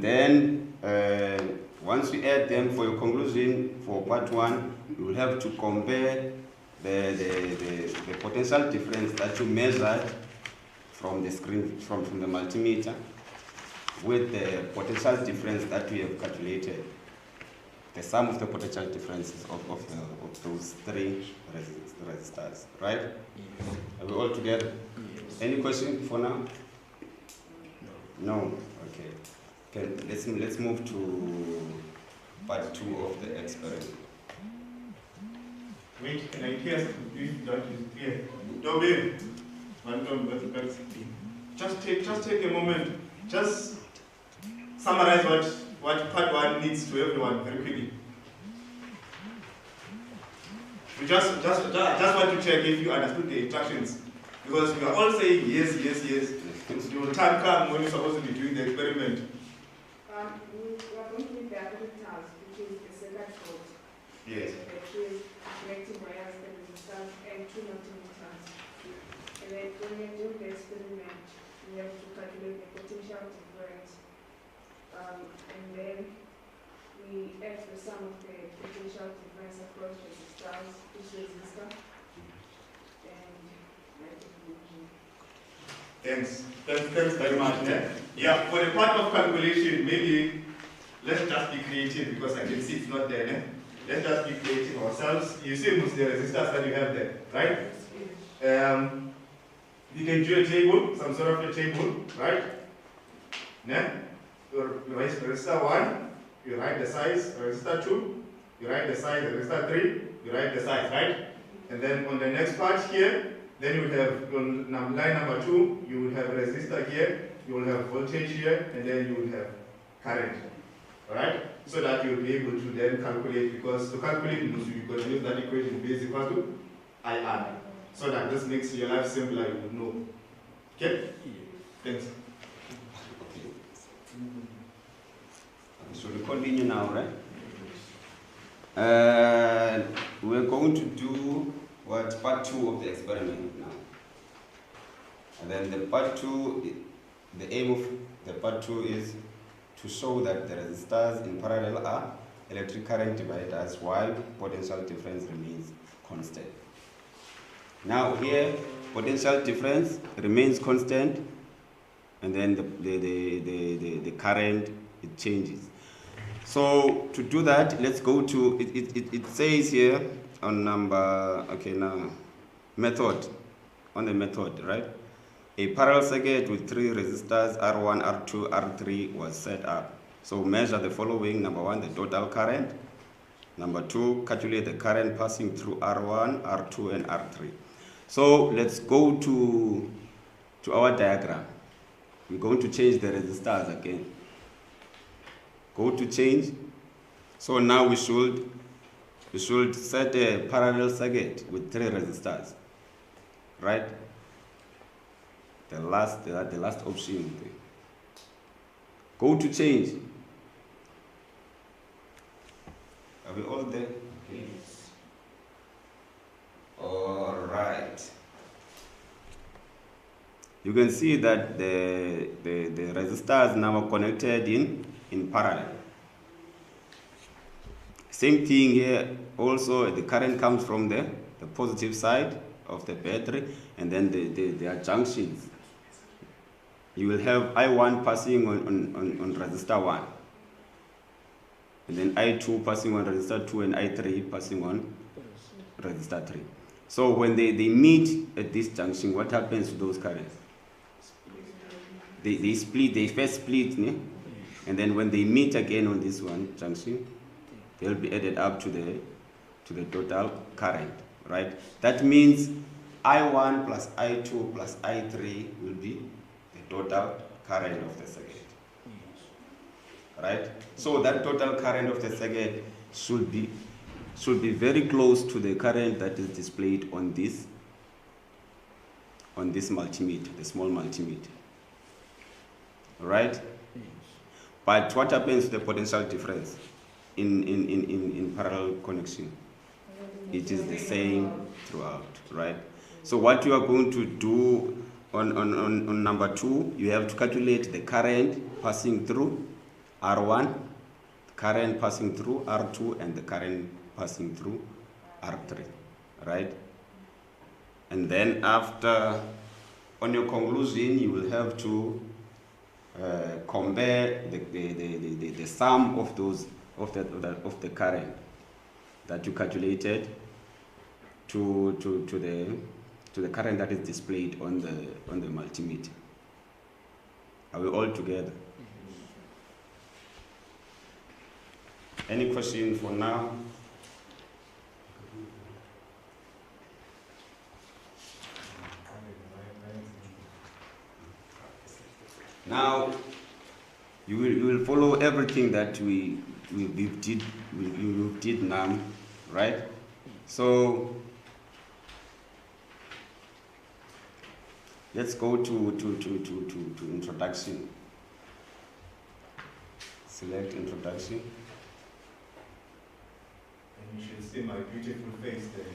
Then once you add them for your conclusion for part 1, you will have to compare the potential difference that you measured from the screen, from the multimeter, with the potential difference that we have calculated, the sum of the potential differences of those 3 resistors, right? Yes. Are we all together? Yes. Any question for now? No? Okay. Let's move to part 2 of the experiment. Wait, can I hear if that is clear? Dobin, just take a moment. Just summarize what part 1 needs to everyone very quickly. We just want to check if you understood the instructions, because we are all saying yes, yes, yes. Your time come when you're supposed to be doing the experiment. We are going to need the apparatus, which is a circuit board. Yes. Batteries, connecting wires, the resistors, and 2 multimeters. And then when you do the experiment, you have to calculate the potential difference. And then we add the sum of the potential difference across resistors, each resistor, and write the conclusion. Thanks very much. Yeah, for the part of calculation, maybe let's just be creative, because I can see it's not there. Let's just be creative ourselves. You see most of the resistors that you have there, right? You can do a table, some sort of a table, right? Yeah? You write resistor 1, you write the size, resistor 2, you write the size, resistor 3, you write the size, right? And then on the next part here, then you will have on line number 2, you will have a resistor here, you will have voltage here, and then you will have current. Alright? So that you will be able to then calculate, because to calculate you're going to use that equation B is equal to IR. So that this makes your life simpler, you will know. Okay? Thanks. Okay. So we continue now, right? We're going to do part 2 of the experiment now. And then the part 2, the aim of the part 2 is to show that the resistors in parallel are electric current dividers while potential difference remains constant. Now here, potential difference remains constant, and then the current, it changes. So to do that, let's go to, it says here on number, okay, now, method, on the method, right? A parallel circuit with 3 resistors, R1, R2, R3 was set up. So measure the following. Number 1, the total current. Number 2, calculate the current passing through R1, R2, and R3. So let's go to our diagram. We're going to change the resistors again. Go to change. So now we should set a parallel circuit with 3 resistors, right? The last option. Go to change. Are we all there? Yes. All right. You can see that the resistors now are connected in parallel. Same thing here. Also, the current comes from the positive side of the battery, and then there are junctions. You will have I1 passing on resistor 1, and then I2 passing on resistor 2, and I3 passing on resistor 3. So when they meet at this junction, what happens to those currents? They split, they first split, né? And then when they meet again on this one junction, they'll be added up to the total current, right? That means I1 plus I2 plus I3 will be the total current of the circuit, right? So that total current of the circuit should be very close to the current that is displayed on this multimeter, the small multimeter, right? But what happens to the potential difference in parallel connection? It is the same throughout, right? So what you are going to do on number 2, you have to calculate the current passing through R1, current passing through R2, and the current passing through R3, right? And then after, on your conclusion, you will have to compare the sum of those of the current that you calculated to the current that is displayed on the multimeter. Are we all together? Any question for now? Now, you will follow everything that we did now, right? So let's go to introduction. Select introduction. And you should see my beautiful face there.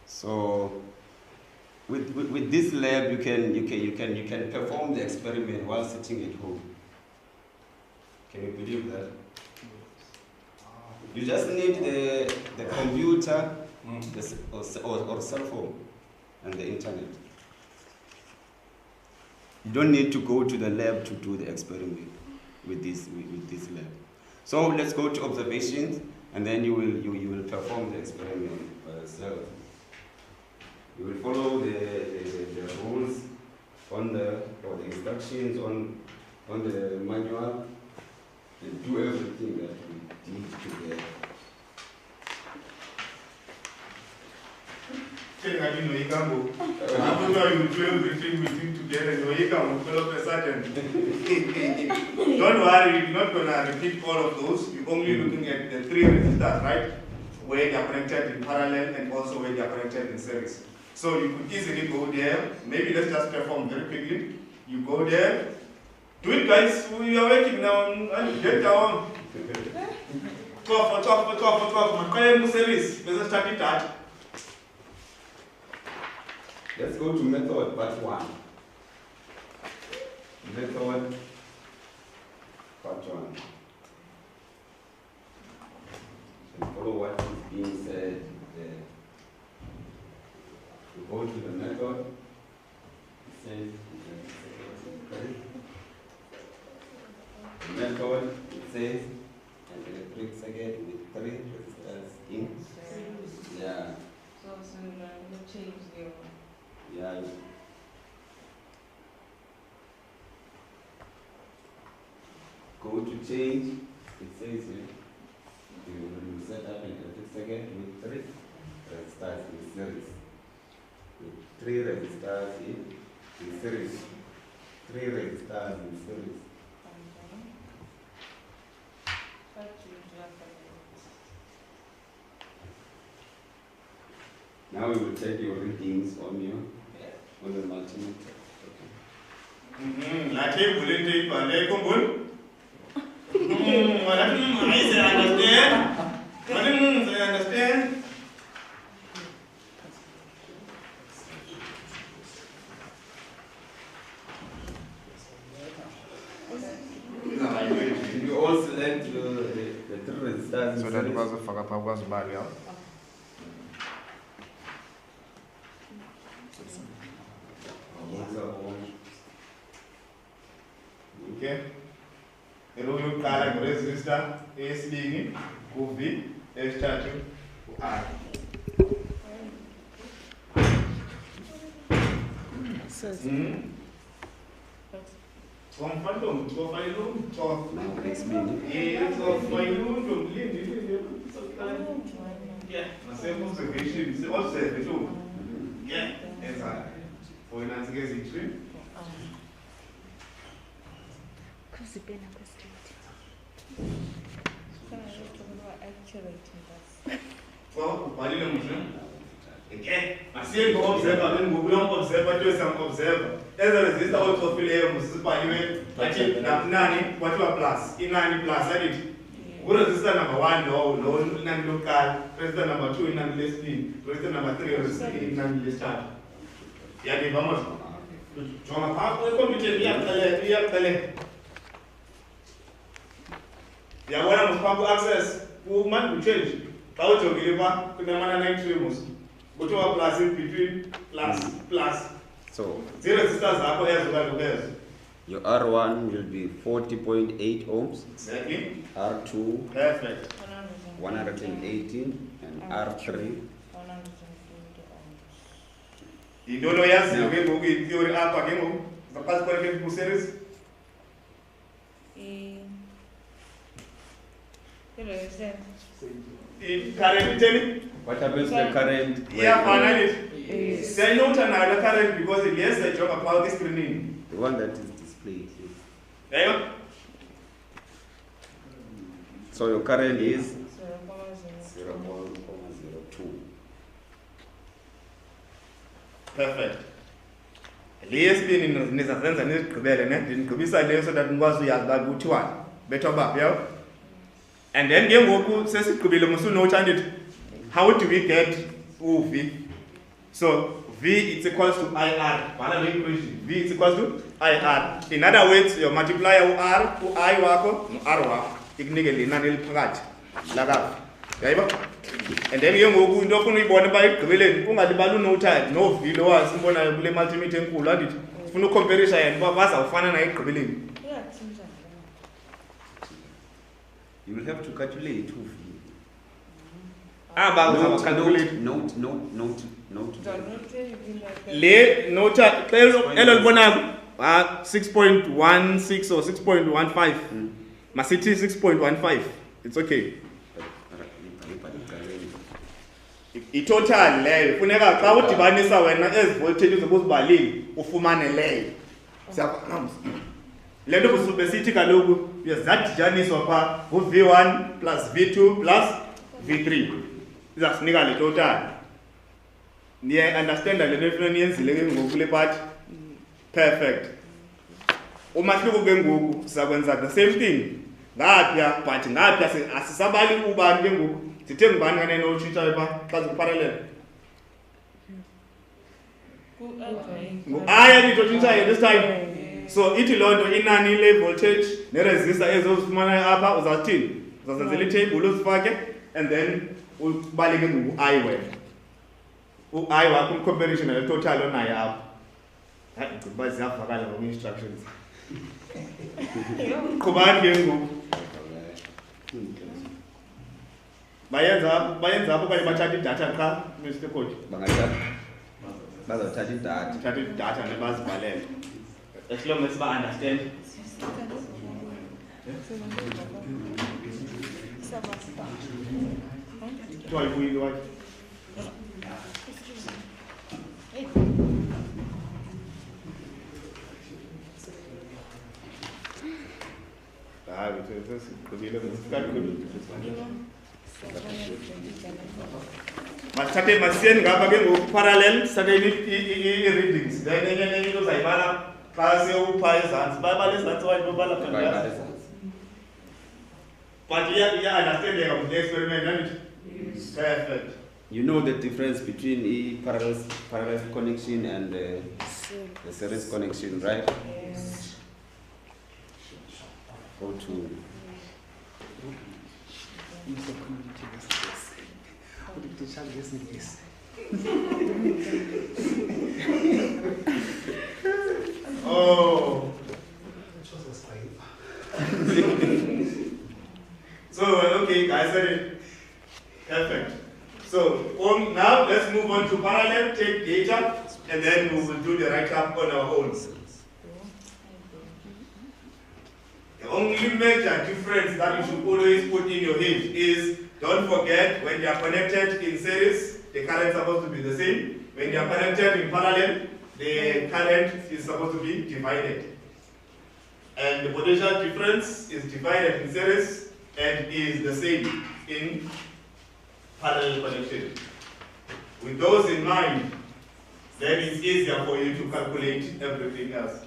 So with this lab, you can perform the experiment while sitting at home. Can you believe that? You just need the computer, or cell phone, and the internet. You don't need to go to the lab to do the experiment with this lab. So let's go to observations, and then you will perform the experiment by yourself. You will follow the rules or the instructions on the manual, and do everything that we did together. I know you do everything we did together, you will a certain. Don't worry, you're not going to repeat all of those. You're only looking at the 3 resistors, right? Where they are connected in parallel and also where they are connected in series. So you could easily go there. Maybe let's just perform very quickly. You go there. Do it, guys. We are waiting now. And get down. 12. My series. Let's start it at. Let's go to method part 1. Method part 1. And follow what is being said there. You go to the method. It says the method, it says an electric circuit with 3 resistors in. Yeah. So you change the Yeah. Go to change. It says here, you set up an electric circuit with 3 resistors in series. With 3 resistors in series. 3 resistors in series. Now we will take your readings on the multimeter. I understand. I understand. You all select the 3 resistors. So that was a fuck barrier. Okay. You can resistor AC being V, S statue, R. Okay, I see you observe and we don't observe, do some observer. As a resistor also feel here, Mrs. Parliament, Nani, what you are plus, in 90 plus, I did. What resistor number 1, low, non-local, resistor number 2, non-listing, resistor number 3, resistor non-listed. Yeah, the vamos. John, how we come to tell you, Yabona mufaka access ku change. How to give up to the man 9 Go to a plus in between plus. So Zero resistance hapo as your R1 will be 40.8 ohms, exactly. R2 Perfect. 118, and R3 You don't know yes, you can go in theory up again. The past qualification series. In current telling? what happens to the current? Yeah, finally. Say not another current because it has the job about this screening. The one that is displayed. There you go. So your current is 0.02. 0.02. Perfect. Lesibini nizazenza nizigqibele ne ndigqibisa leyo so that ngikwazi uyazi ba kuthiwani better ba yabo. And then ke ngoku sesigqibile musunote it. How do we get V? So V is equals to IR. Bhala le equation. V is equals to IR. In other words, your multiplier R to I wakho R wakho ikunike linani eliphakathi lakavi. Yayiba? And then ke ngoku into ofuna uyibone bayigqibeleni ungalibali unote no V lo wasimbonayo kule multimeter enkulu andithi ufuna ucompareisa yena kuba bazawufana nayo egqibeleni. You will have to calculate 2V. Note. Le note elo libonayo 6.16 or 6.15. Masithi 6.15. It's okay. I-total leyo funeka xa udibanisa wena ezi voltage zokuzibalile ufumane leyo. Siyakwazi. Le nto kusube sithi kaloku yazadijaniswa pha ngu-V1 plus V2 plus V3. Izasinika le total. Niye understand le nto efuna niyenzile ke ngoku kule part. Perfect. Umahluko ke ngoku sizakwenza the same thing. Ngapha but ngapha asisabali ubani ke ngoku. Sithe ngubani kane notshintshayo pha xa ziparallel. Aya nitotshintshayo this time. So ithi loo nto inani le voltage neresistor ezozifumanayo apha uzathini uzazenzela itable uzifake and then ubaleke ngu-I wena u-I wakho comparison nale total onayo apha hayi ngoba ziyavakala ngokwi-instructions qhubani ke ngoku bayenza apho okanye bathatha idatha qha Mr. Coach bazothatha idatha nebazibhalele as long as I understand. Masithathe masiyeni ngapha ke ngoku parallel sithathe i-readings then enye into uzayibala xa sewupha ezantsi bayabala ezantsi okanye babala phantsi. But yeah, understandeka with the experiment, don't you? Perfect. You know the difference between a parallel connection and the series connection, right? Yes. Go to Oh. So, okay, guys, perfect. So, now let's move on to parallel, take data, and then we will do the write-up on our own. The only major difference that you should always put in your head is, don't forget, when they are connected in series, the current is supposed to be the same. When they are connected in parallel, the current is supposed to be divided. And the potential difference is divided in series and is the same in parallel connection. With those in mind, then it's easier for you to calculate everything else.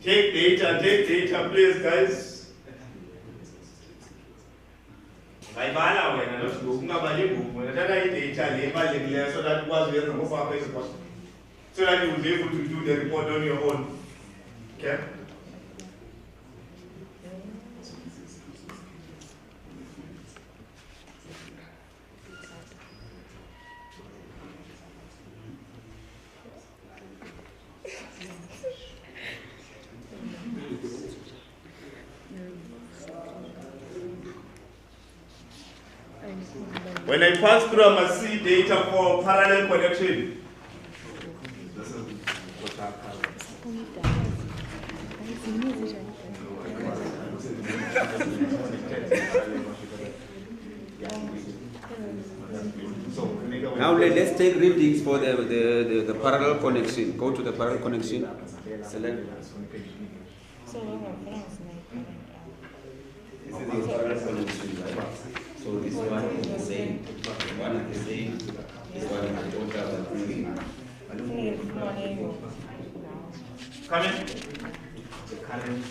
Take data, please, guys. Ngayibala wena lo ungabali ngoku wena thatha idata le ibalulekileyo so that ukwazi uyenza ngofaka izikwazi. So that you will be able to do the report on your own. Okay? When I pass through, I must see data for parallel connection. Now let's take readings for the parallel connection. Go to the parallel connection. Select. So This is the parallel connection, right? So this one is the same. One is the same. This one is the total. Come in. The current.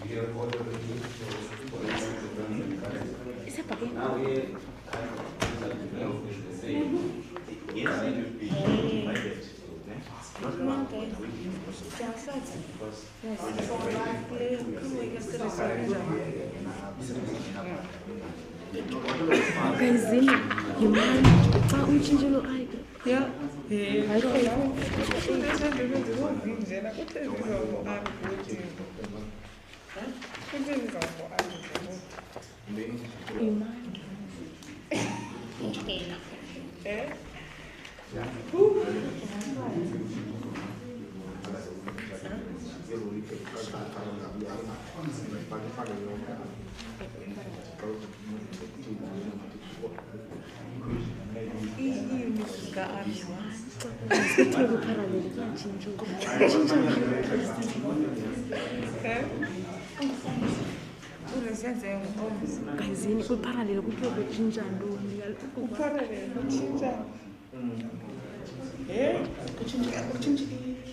We have all the readings for the current. Now we have the same. Yes, it will be divided.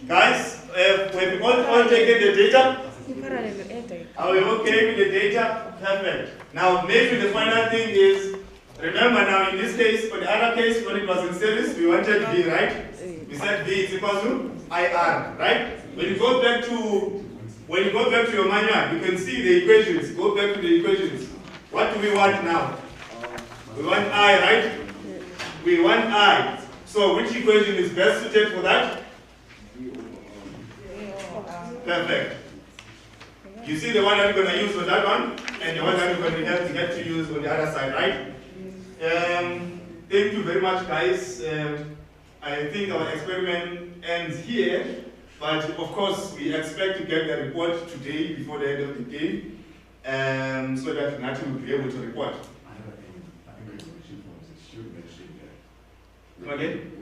Guys, we've all taken the data. Are we okay with the data? Perfect. Now, maybe the final thing is, remember now in this case, for the other case, when it was in service, we wanted V, right? We said V is equal to IR, right? When you go back to your manual, you can see the equations. Go back to the equations. What do we want now? We want I, right? We want I. So which equation is best suited for that? Perfect. You see the one that we're going to use for that one, and the one that we're going to have to get to use on the other side, right? Thank you very much, guys. I think our experiment ends here, but of course we expect to get the report today before the end of the day, so that Nati will be able to report. Come again?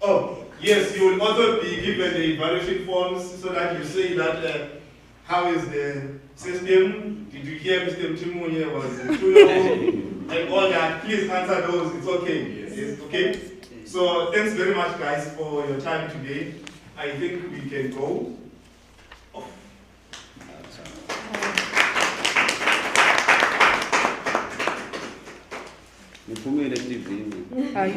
Oh, yes, you will also be given the evaluation forms so that you say that how is the system? Did you hear Mr. Mtimunye was too long? And all that. Please answer those. It's okay. Yes, okay? So thanks very much, guys, for your time today. I think we can go. Are you?